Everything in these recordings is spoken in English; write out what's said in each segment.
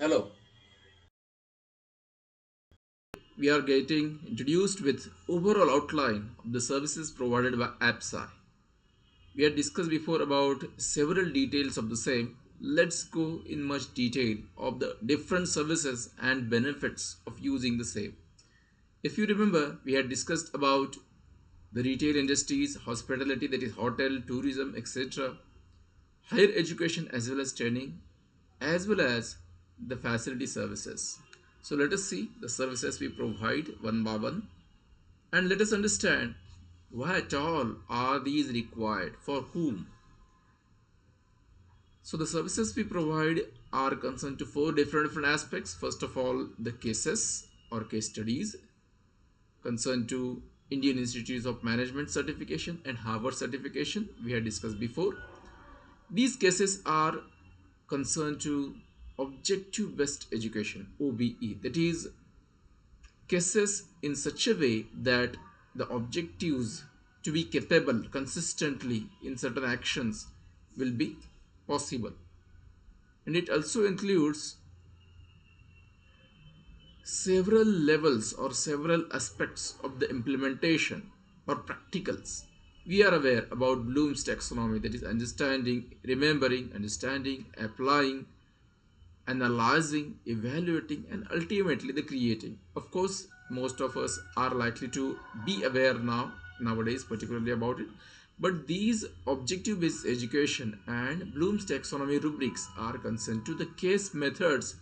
Hello, we are getting introduced with overall outline of the services provided by AppSci. We had discussed before about several details of the same. Let's go in much detail of the different services and benefits of using the same. If you remember, we had discussed about the retail industries, hospitality, that is hotel, tourism, etc., higher education as well as training, as well as the facility services. So let us see the services we provide one by one, and let us understand why at all are these required, for whom. So the services we provide are concerned to four different aspects. First of all, the cases or case studies concerned to Indian Institutes of Management certification and Harvard certification we had discussed before. These cases are concerned to objective based education, OBE, that is cases in such a way that the objectives to be capable consistently in certain actions will be possible. And it also includes several levels or several aspects of the implementation or practicals. We are aware about Bloom's taxonomy, that is understanding, remembering, understanding, applying, analyzing, evaluating, and ultimately the creating. Of course, most of us are likely to be aware nowadays, particularly about it. But these objective based education and Bloom's taxonomy rubrics are concerned to the case methods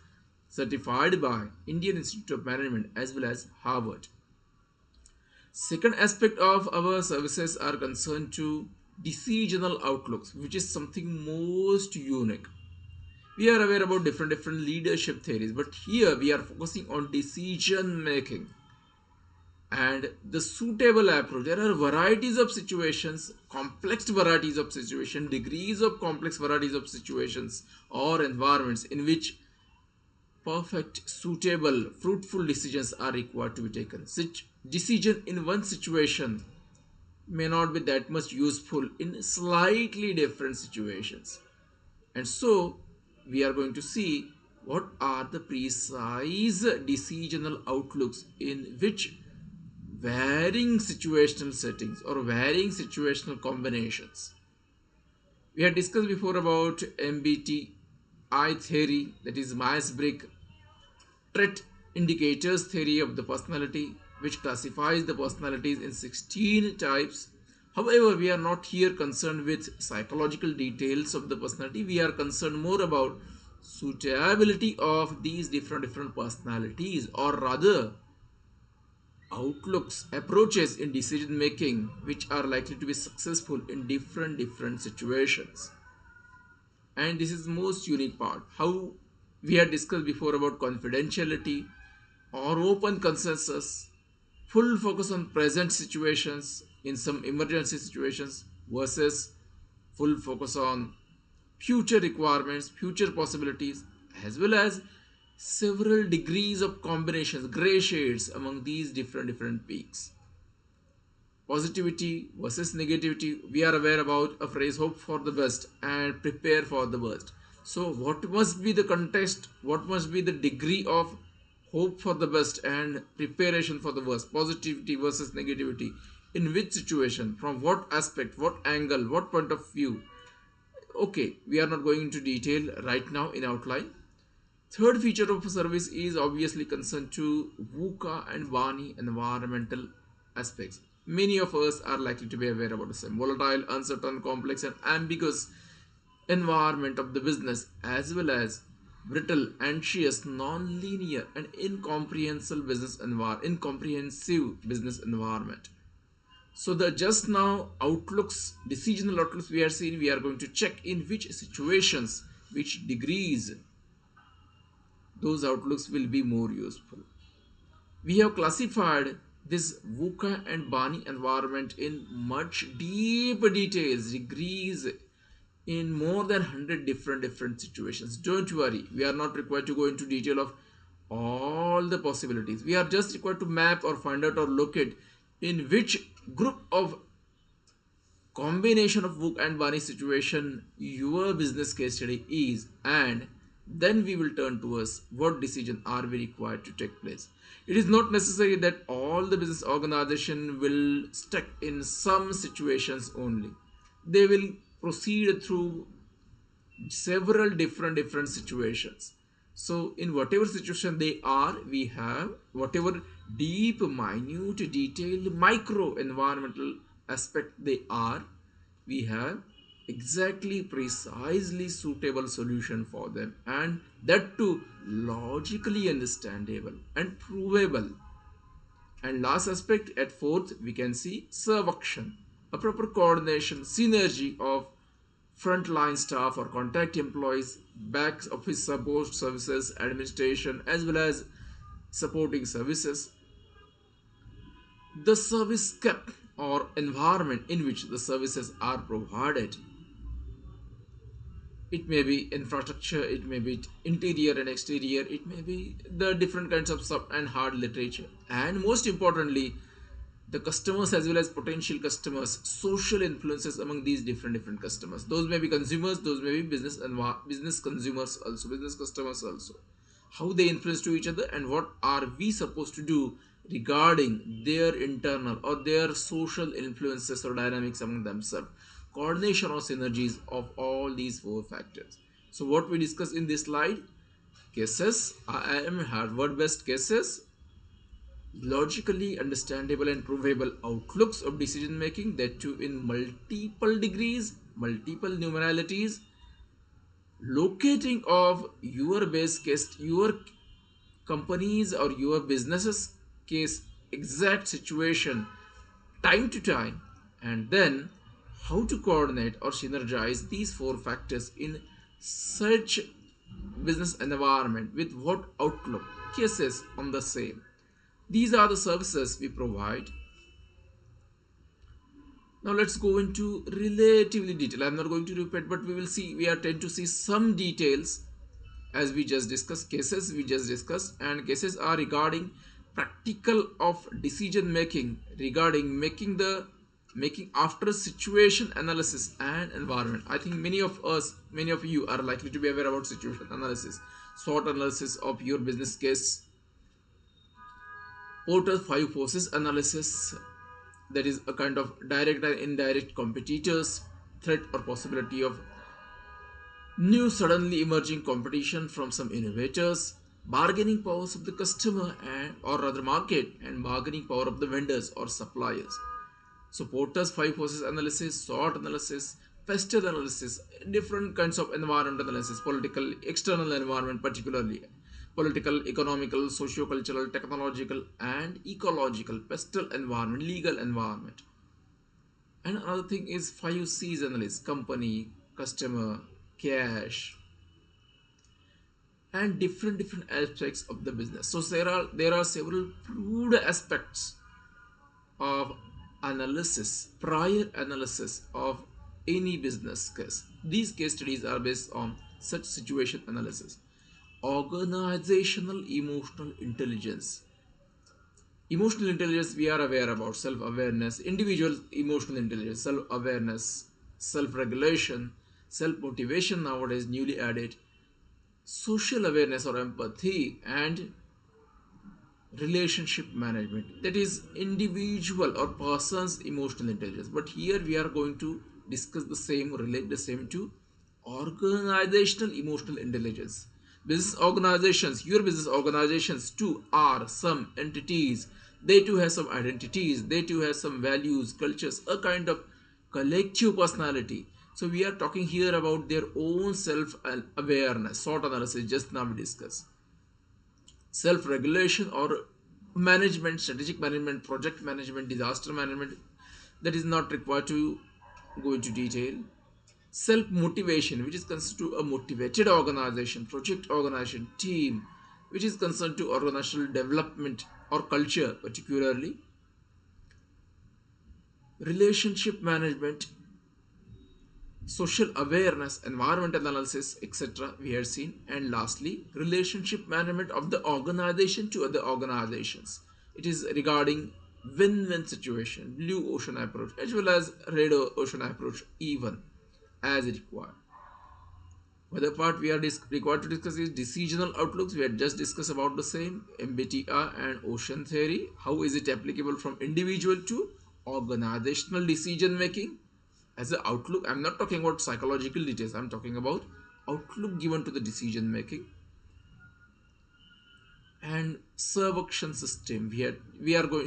certified by Indian Institute of Management as well as Harvard. Second aspect of our services are concerned to decisional outlooks, which is something most unique. We are aware about different leadership theories, but here we are focusing on decision making and the suitable approach. There are varieties of situations, complex varieties of situations, degrees of complex varieties of situations or environments in which perfect, suitable, fruitful decisions are required to be taken. Such decision in one situation may not be that much useful in slightly different situations. And so we are going to see what are the precise decisional outlooks in which varying situational settings or varying situational combinations. We had discussed before about MBTI theory, that is Myers-Briggs trait indicators theory of the personality, which classifies the personalities in 16 types. However, we are not here concerned with psychological details of the personality. We are concerned more about suitability of these different personalities, or rather outlooks, approaches in decision making, which are likely to be successful in different situations. And this is the most unique part, how we had discussed before about confidentiality or open consensus, full focus on present situations in some emergency situations versus full focus on future requirements, future possibilities, as well as several degrees of combinations, gray shades among these different peaks. Positivity versus negativity, we are aware about a phrase, hope for the best and prepare for the worst. So what must be the context, what must be the degree of hope for the best and preparation for the worst, positivity versus negativity, in which situation, from what aspect, what angle, what point of view? Okay, we are not going into detail right now in outline. Third feature of a service is obviously concerned to VUCA and BANI environmental aspects. Many of us are likely to be aware about the same volatile, uncertain, complex, and ambiguous environment of the business, as well as brittle, anxious, non-linear, and incomprehensive business environment. So the just now outlooks, decisional outlooks we are seeing, we are going to check in which situations, which degrees those outlooks will be more useful. We have classified this VUCA and BANI environment in much deeper details, degrees, in more than 100 different situations. Don't worry, we are not required to go into detail of all the possibilities. We are just required to map or find out or locate in which group of combination of VUCA and BANI situation your business case study is, and Then we will turn towards what decision are we required to take place. It is not necessary that all the business organization will stuck in some situations only. They will proceed through several different situations. So in whatever situation they are, we have whatever deep, minute, detailed, micro environmental aspect they are, we have exactly precisely suitable solution for them, and that too logically understandable and provable. And last aspect, at fourth, we can see servuction, a proper coordination, synergy of frontline staff or contact employees, back office support services, administration, as well as supporting services. The service scope or environment in which the services are provided. It may be infrastructure, it may be interior and exterior, it may be the different kinds of soft and hard literature, and most importantly, the customers as well as potential customers, social influences among these different customers. Those may be consumers, those may be business and business consumers also, business customers also. How they influence to each other, and what are we supposed to do regarding their internal or their social influences or dynamics among themselves. Coordination or synergies of all these four factors. So what we discuss in this slide: cases, IIM Harvard based cases, logically understandable and provable outlooks of decision making, that too in multiple degrees, multiple numeralities, locating of your base case, your companies or your businesses case exact situation time to time, and then how to coordinate or synergize these four factors in such business environment with what outlook, cases on the same. These are the services we provide. Now let's go into relatively detail. I'm not going to repeat, but we will see, we are tend to see some details as we just discussed. Cases we just discussed, and cases are regarding practical of decision making, regarding making after situation analysis and environment. I think many of us, many of you are likely to be aware about situation analysis, SWOT analysis of your business case, Porter's 5 forces analysis, that is a kind of direct and indirect competitors, threat or possibility of new suddenly emerging competition from some innovators, bargaining powers of the customer and or rather market, and bargaining power of the vendors or suppliers. So Porter's 5 forces analysis, SWOT analysis, pestle analysis, different kinds of environment analysis, political, external environment particularly, political, economical, socio-cultural, technological, and ecological, pestle environment, legal environment. And another thing is 5 C's analysis: company, customer, cash, and different aspects of the business. So there are several proved aspects of analysis, prior analysis of any business case. These case studies are based on such situation analysis. Organizational emotional intelligence. Emotional intelligence we are aware about: self-awareness, individual emotional intelligence, self-awareness, self-regulation, self-motivation nowadays newly added, social awareness or empathy, and relationship management, that is individual or person's emotional intelligence. But here we are going to discuss the same, relate the same to organizational emotional intelligence. Business organizations, your business organizations too are some entities. They too have some identities, they too have some values, cultures, a kind of collective personality. So we are talking here about their own self awareness, SWOT analysis just now we discussed. Self-regulation or management, strategic management, project management, disaster management, that is not required to go into detail. Self-motivation, which is concerned to a motivated organization, project organization, team, which is concerned to organizational development or culture particularly. Relationship management, social awareness, environmental analysis, etc. we have seen. And lastly, relationship management of the organization to other organizations. It is regarding win-win situation, blue ocean approach, as well as red ocean approach even as required. Other part we are required to discuss is decisional outlooks. We had just discussed about the same MBTI and ocean theory. How is it applicable from individual to organizational decision making? As an outlook, I'm not talking about psychological details. I'm talking about outlook given to the decision making. And Servuction system. We are going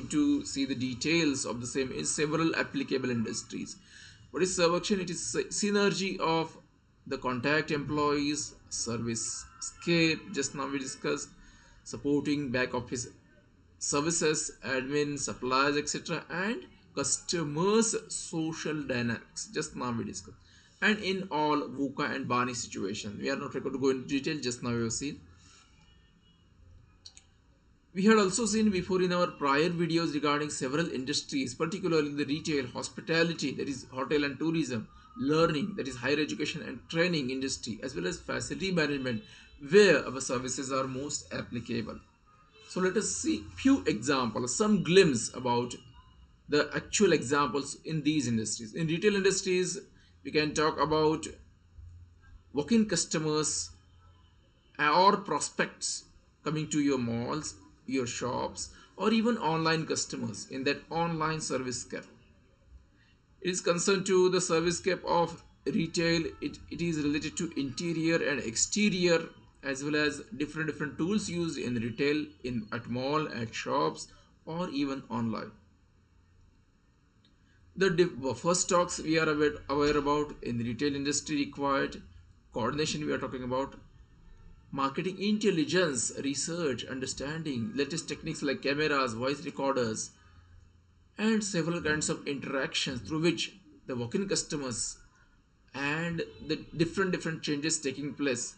to see the details of the same in several applicable industries. What is Servuction? It is synergy of the contact employees, service scape, just now we discussed, supporting back office services, admin, suppliers, etc., and customers' social dynamics, just now we discussed. And in all VUCA and BANI situation, we are not required to go into detail, just now we have seen. We had also seen before in our prior videos regarding several industries, particularly the retail, hospitality, that is hotel and tourism, learning, that is higher education and training industry, as well as facility management, where our services are most applicable. So let us see few examples, some glimpse about the actual examples in these industries. In retail industries, we can talk about walk-in customers or prospects coming to your malls, your shops, or even online customers in that online service scape. It is concerned to the service scape of retail. It is related to interior and exterior, as well as different tools used in retail, at mall, at shops, or even online. The first talks we are aware about in the retail industry required coordination. We are talking about marketing intelligence, research, understanding, latest techniques like cameras, voice recorders, and several kinds of interactions through which the walk-in customers and the different changes taking place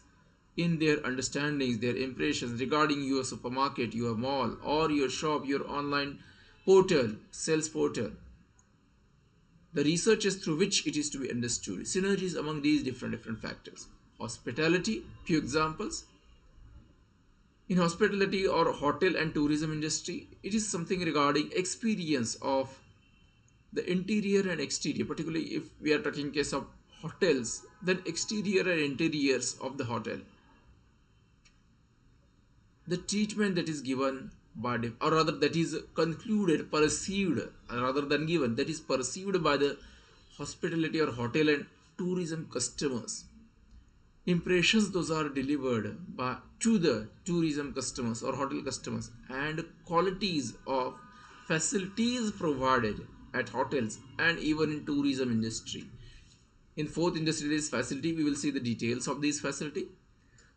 in their understandings, their impressions regarding your supermarket, your mall, or your shop, your online portal, sales portal. The researches through which it is to be understood, synergies among these different factors. Hospitality, few examples. In hospitality or hotel and tourism industry, it is something regarding experience of the interior and exterior, particularly if we are talking case of hotels, then exterior and interiors of the hotel. The treatment that is given by or rather that is concluded, perceived rather than given, that is perceived by the hospitality or hotel and tourism customers. Impressions those are delivered to the tourism customers or hotel customers, and qualities of facilities provided at hotels and even in tourism industry. In fourth industry is facility. We will see the details of this facility.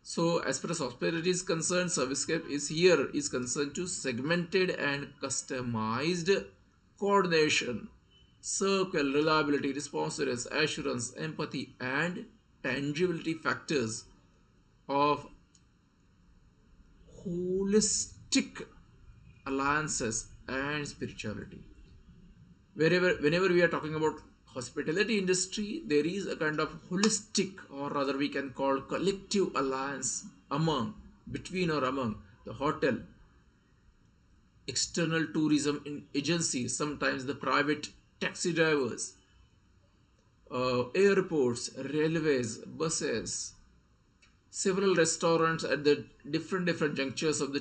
So as far as hospitality is concerned, servicescape is concerned to segmented and customized coordination, circle, reliability, responsiveness, assurance, empathy, and tangibility factors of holistic alliances and spirituality. Whenever we are talking about hospitality industry, there is a kind of holistic, or rather we can call collective alliance between the hotel, external tourism agencies, sometimes the private taxi drivers, airports, railways, buses, several restaurants at the different junctures of the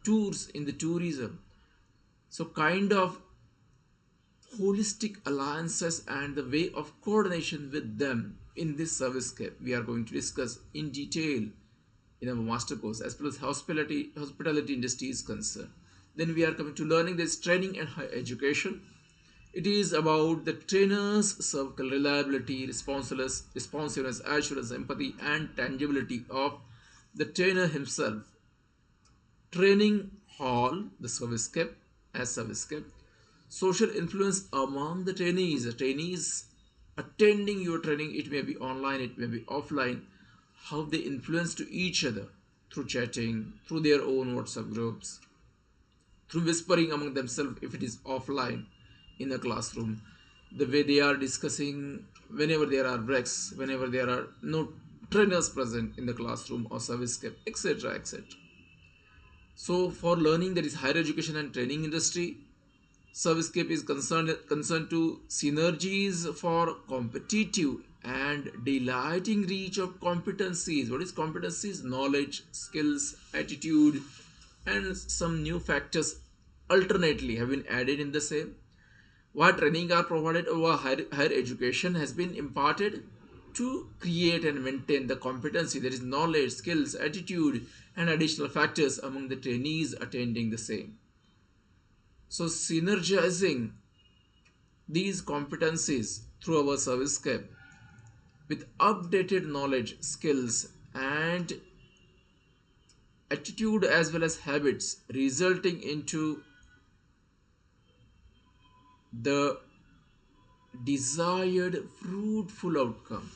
tours in the tourism. So kind of holistic alliances and the way of coordination with them in this servicescape we are going to discuss in detail in our master course as far as hospitality industry is concerned. Then we are coming to learning this training and higher education. It is about the trainer's circle, reliability, responsiveness, assurance, empathy, and tangibility of the trainer himself. Training hall, the servicescape, social influence among the trainees attending your training. It may be online, it may be offline. How they influence to each other through chatting, through their own WhatsApp groups, through whispering among themselves if it is offline in a classroom, the way they are discussing whenever there are breaks, whenever there are no trainers present in the classroom or servicescape, etc. So for learning, that is higher education and training industry, servicescape is concerned to synergies for competitive and delighting reach of competencies. What is competencies? Knowledge, skills, attitude, and some new factors alternately have been added in the same. What training are provided over higher education has been imparted to create and maintain the competency, that is knowledge, skills, attitude, and additional factors among the trainees attending the same. So synergizing these competencies through our service scape with updated knowledge, skills, and attitude as well as habits, resulting into the desired fruitful outcome.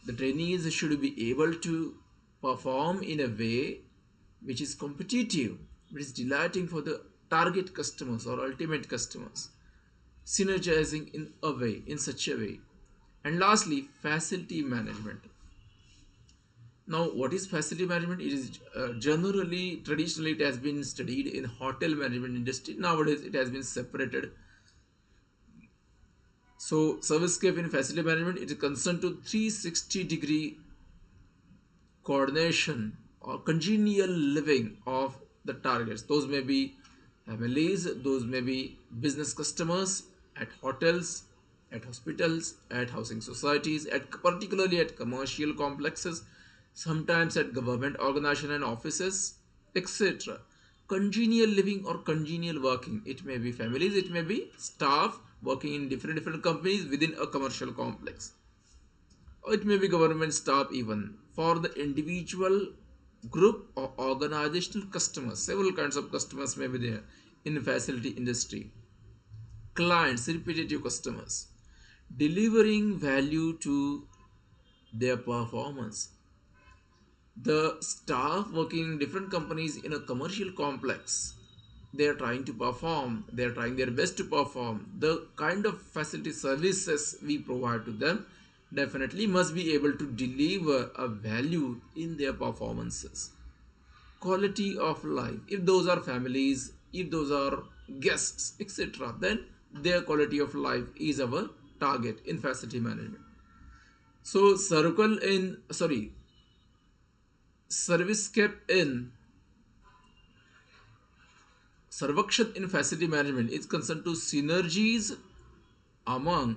The trainees should be able to perform in a way which is competitive, which is delighting for the target customers or ultimate customers, synergizing in a way, in such a way. And lastly, facility management. Now, what is facility management? It is traditionally, it has been studied in hotel management industry. Nowadays, it has been separated. So, servicescape in facility management, it is concerned to 360-degree coordination or congenial living of the targets. Those may be families, those may be business customers at hotels, at hospitals, at housing societies, at particularly at commercial complexes, sometimes at government organization and offices, etc. Congenial living or congenial working. It may be families, it may be staff working in different companies within a commercial complex. Or it may be government staff even. For the individual, group or organizational customers, several kinds of customers may be there in facility industry. Clients, repetitive customers, delivering value to their performance. The staff working in different companies in a commercial complex, they are trying to perform, they are trying their best to perform. The kind of facility services we provide to them definitely must be able to deliver a value in their performances. Quality of life, if those are families, if those are guests, etc., then their quality of life is our target in facility management. So servicescape in Servuction in facility management is concerned to synergies among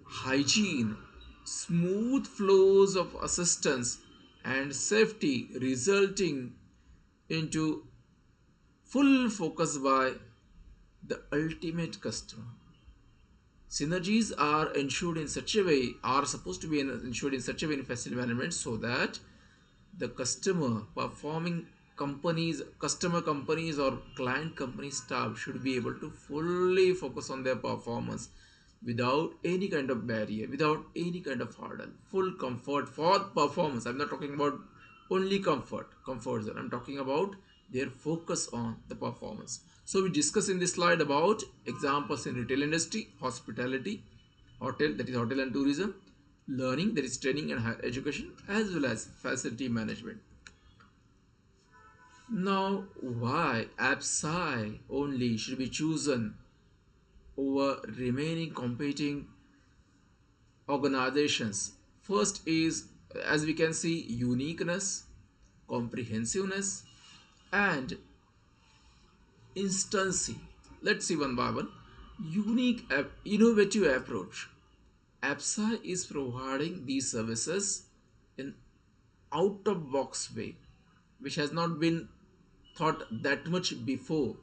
hygiene, smooth flows of assistance, and safety, resulting into full focus by the ultimate customer. Synergies are ensured in such a way, are supposed to be ensured in such a way in facility management, so that the customer companies or client company staff should be able to fully focus on their performance without any kind of barrier, without any kind of hurdle. Full comfort for performance. I'm not talking about only comfort zone. I'm talking about their focus on the performance. So we discuss in this slide about examples in retail industry, hospitality, hotel, that is hotel and tourism, learning, that is training and higher education, as well as facility management. Now, why AppSci only should be chosen over remaining competing organizations? First is, as we can see, uniqueness, comprehensiveness, and instancy. Let's see one by one. Unique, innovative approach. AppSci is providing these services in out-of-box way, which has not been thought that much before.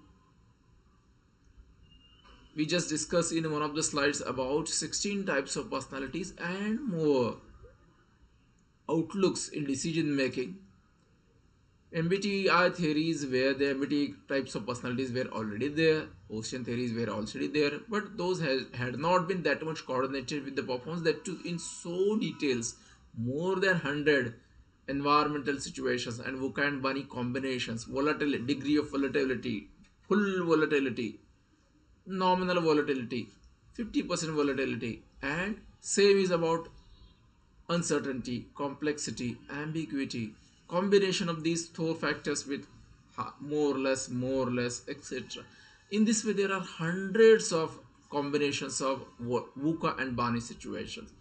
We just discussed in one of the slides about 16 types of personalities and more outlooks in decision making. MBTI theories where the MBTI types of personalities were already there, ocean theories were already there, but those had not been that much coordinated with the performance, that too in so details, more than 100 environmental situations and VUCA and BANI combinations, volatility, degree of volatility, full volatility, nominal volatility, 50% volatility, and same is about uncertainty, complexity, ambiguity, combination of these four factors with more or less, etc. In this way, there are hundreds of combinations of VUCA and BANI situations.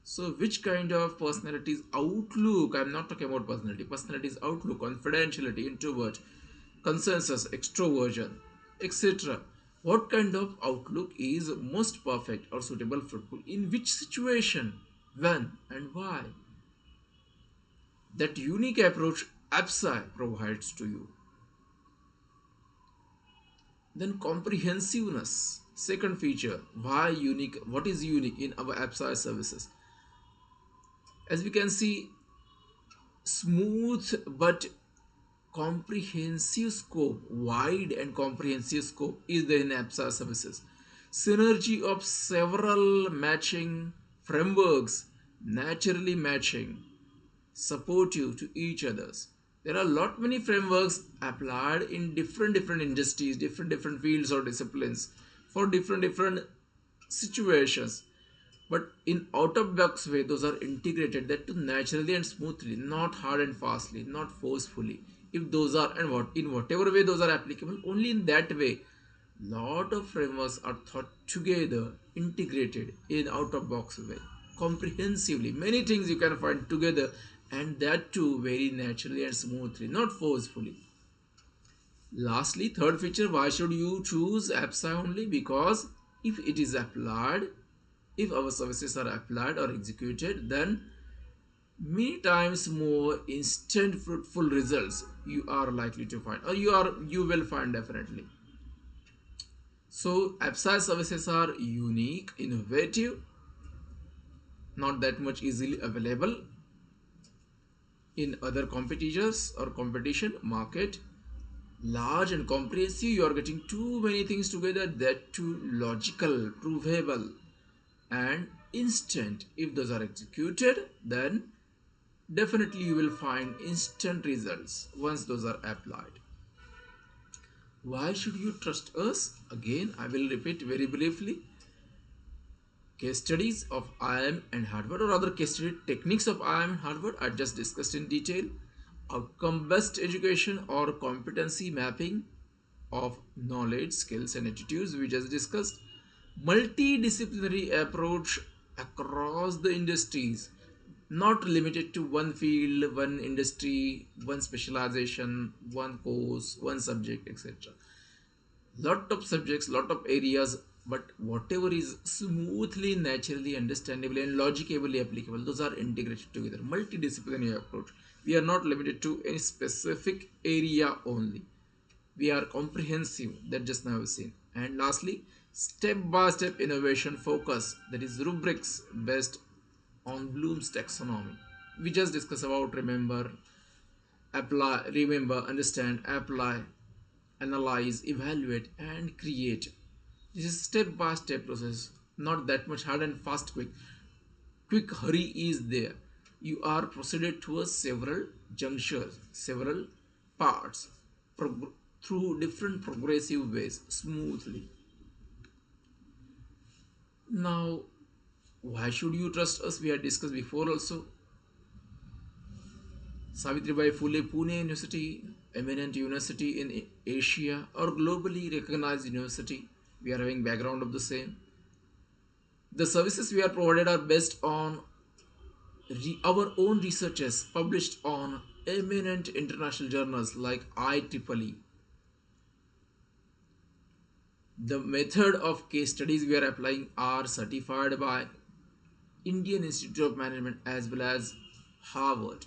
So which kind of personalities outlook, I'm not talking about personality, personalities outlook, confidentiality, introvert, consensus, extroversion, etc. What kind of outlook is most perfect or suitable, fruitful, in which situation, when and why? That unique approach APSI provides to you. Then comprehensiveness, second feature, why unique, what is unique in our APSI services? As we can see, smooth but comprehensive scope, wide and comprehensive scope is there in APSA services. Synergy of several matching frameworks, naturally matching, supportive to each others. There are lot many frameworks applied in different industries, different fields or disciplines for different situations, but in out of box way those are integrated, that too naturally and smoothly, not hard and fastly, not forcefully. If those are, and what, in whatever way those are applicable, only in that way lot of frameworks are thought together, integrated in out of box way, comprehensively. Many things you can find together, and that too very naturally and smoothly, not forcefully. Lastly, third feature, why should you choose APSI only? Because if it is applied, if our services are applied or executed, then many times more instant fruitful results you are likely to find, or you will find definitely. So APSI services are unique, innovative, not that much easily available in other competitors or competition market. Large and comprehensive, you are getting too many things together, that too logical, provable and instant. If those are executed, then definitely you will find instant results once those are applied. Why should you trust us? Again, I will repeat very briefly. Case studies of IIM and Harvard, or other case study techniques of IIM and Harvard are just discussed in detail. Outcome based education or competency mapping of knowledge, skills and attitudes we just discussed. Multidisciplinary approach across the industries, not limited to one field, one industry, one specialization, one course, one subject, etc. Lot of subjects, lot of areas, but whatever is smoothly, naturally, understandably and logically applicable, those are integrated together. Multidisciplinary approach, we are not limited to any specific area only, we are comprehensive, that just now seen. And lastly, step by step innovation focus, that is rubrics based on Bloom's taxonomy. We just discussed about remember, apply, remember, understand, apply, analyze, evaluate and create. This is step by step process, not that much hard and fast quick hurry is there. You are proceeded towards several junctures, several parts, through different progressive ways, smoothly. Now, why should you trust us? We had discussed before also. Savitribai Phule Pune University, eminent university in Asia or globally recognized university. We are having background of the same. The services we are provided are based on our own researches published on eminent international journals like IEEE. The method of case studies we are applying are certified by Indian Institute of Management as well as Harvard.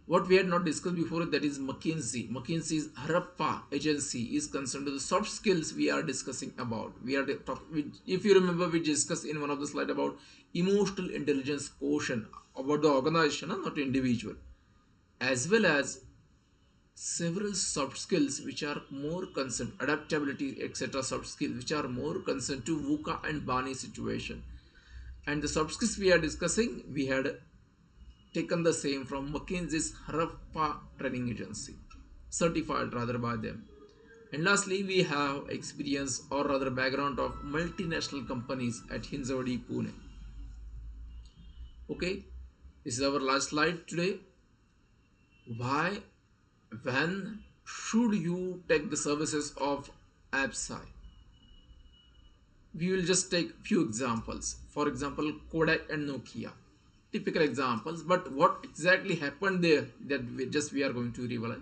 What we had not discussed before, that is McKinsey. McKinsey's Harappa agency is concerned with the soft skills we are discussing about. We are talking, if you remember, we discussed in one of the slides about emotional intelligence quotient about the organization, not individual, as well as several soft skills which are more concerned, adaptability, etc. soft skills which are more concerned to VUCA and BANI situation. And the soft skills we are discussing, we had taken the same from McKinsey's Harappa training agency, certified rather by them. And lastly, we have experience or rather background of multinational companies at Hinjawadi, Pune. Okay, this is our last slide today. Why, when should you take the services of APSI? We will just take few examples. For example, Kodak and Nokia, typical examples. But what exactly happened there, that we are going to realize.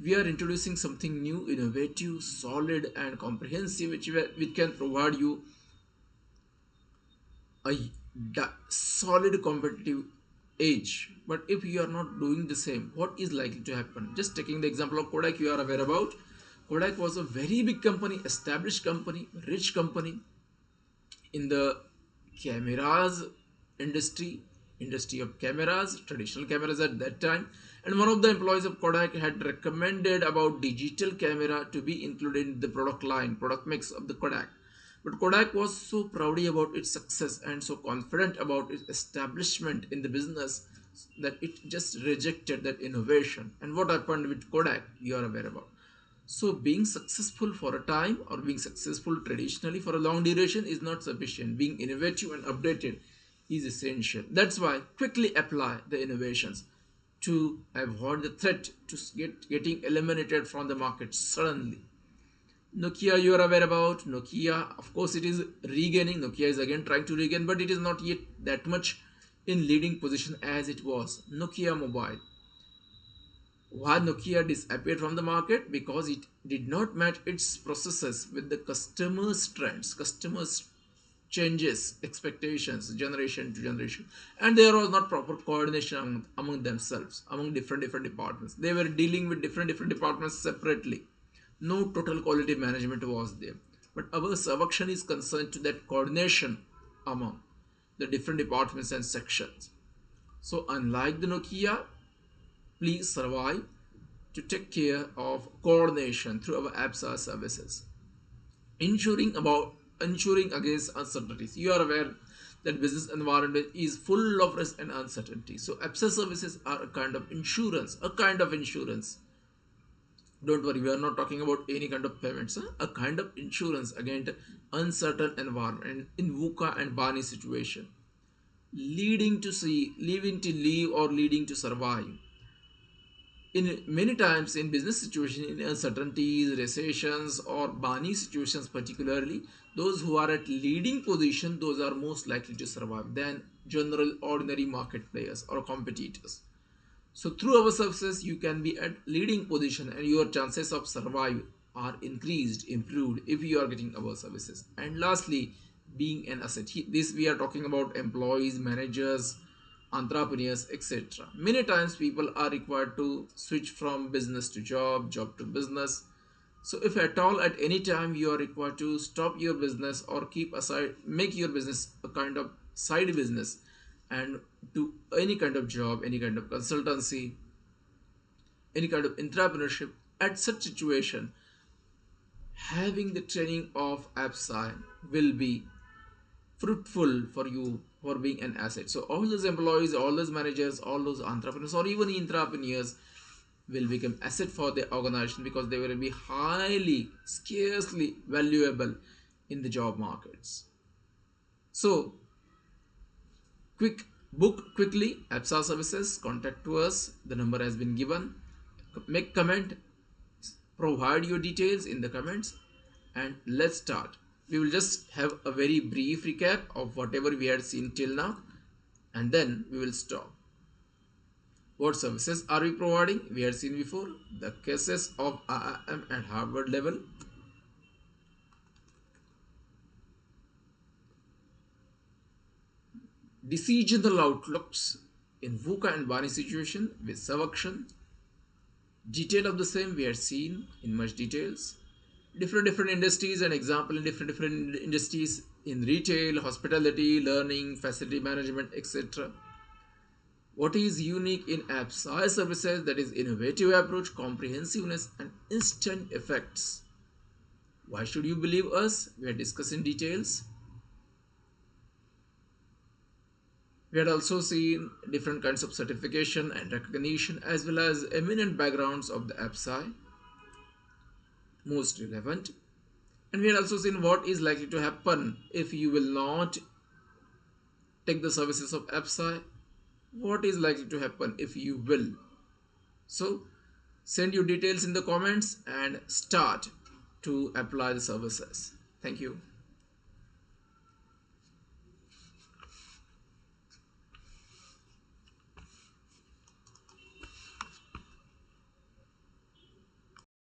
We are introducing something new, innovative, solid and comprehensive, which can provide you a solid competitive edge. But if you are not doing the same, what is likely to happen? Just taking the example of Kodak, you are aware about. Kodak was a very big company, established company, rich company in the cameras industry, industry of cameras, traditional cameras at that time. And one of the employees of Kodak had recommended about digital camera to be included in the product line, product mix of the Kodak. But Kodak was so proud about its success and so confident about its establishment in the business that it just rejected that innovation. And what happened with Kodak, you are aware about. So being successful for a time or being successful traditionally for a long duration is not sufficient. Being innovative and updated is essential. That's why quickly apply the innovations to avoid the threat to getting eliminated from the market suddenly. Nokia, you are aware about. Nokia, of course, it is regaining. Nokia is again trying to regain, but it is not yet that much in leading position as it was. Nokia Mobile. Why Nokia disappeared from the market? Because it did not match its processes with the customers' trends, customers' changes, expectations, generation to generation, and there was not proper coordination among themselves, among different departments. They were dealing with different departments separately. No total quality management was there. But our Servuction is concerned to that coordination among the different departments and sections. So unlike the Nokia, please survive to take care of coordination through our APSA services, ensuring against uncertainties. You are aware that business environment is full of risk and uncertainty. So APSA services are a kind of insurance, Don't worry, we are not talking about any kind of payments, a kind of insurance against uncertain environment in VUCA and BANI situation, leading to live or leading to survive. In many times in business situation, in uncertainties, recessions or BANI situations particularly, those who are at leading position, those are most likely to survive than general ordinary market players or competitors. So through our services, you can be at leading position and your chances of survive are increased, improved if you are getting our services. And lastly, being an asset. This we are talking about employees, managers, entrepreneurs, etc. Many times people are required to switch from business to job, job to business. So if at all at any time you are required to stop your business or keep aside, make your business a kind of side business and do any kind of job, any kind of consultancy, any kind of entrepreneurship, at such situation, having the training of AppSci will be fruitful for you for being an asset. So all those employees, all those managers, all those entrepreneurs or even entrepreneurs will become asset for the organization because they will be highly, scarcely valuable in the job markets. So book quickly APSA services, contact to us, the number has been given. Make comment, provide your details in the comments, and let's start. We will just have a very brief recap of whatever we had seen till now, and then we will stop. What services are we providing? We had seen before the cases of IIM and Harvard level, decisional outlooks in VUCA and BANI situation with Servuction. Detail of the same we had seen in much details. Different industries and example in different industries in retail, hospitality, learning, facility management, etc. What is unique in AppSci services? That is innovative approach, comprehensiveness, and instant effects. Why should you believe us? We are discussing details. We had also seen different kinds of certification and recognition as well as eminent backgrounds of the AppSci, most relevant. And we had also seen what is likely to happen if you will not take the services of AppSci. What is likely to happen if you will. So send your details in the comments and start to apply the services. Thank you.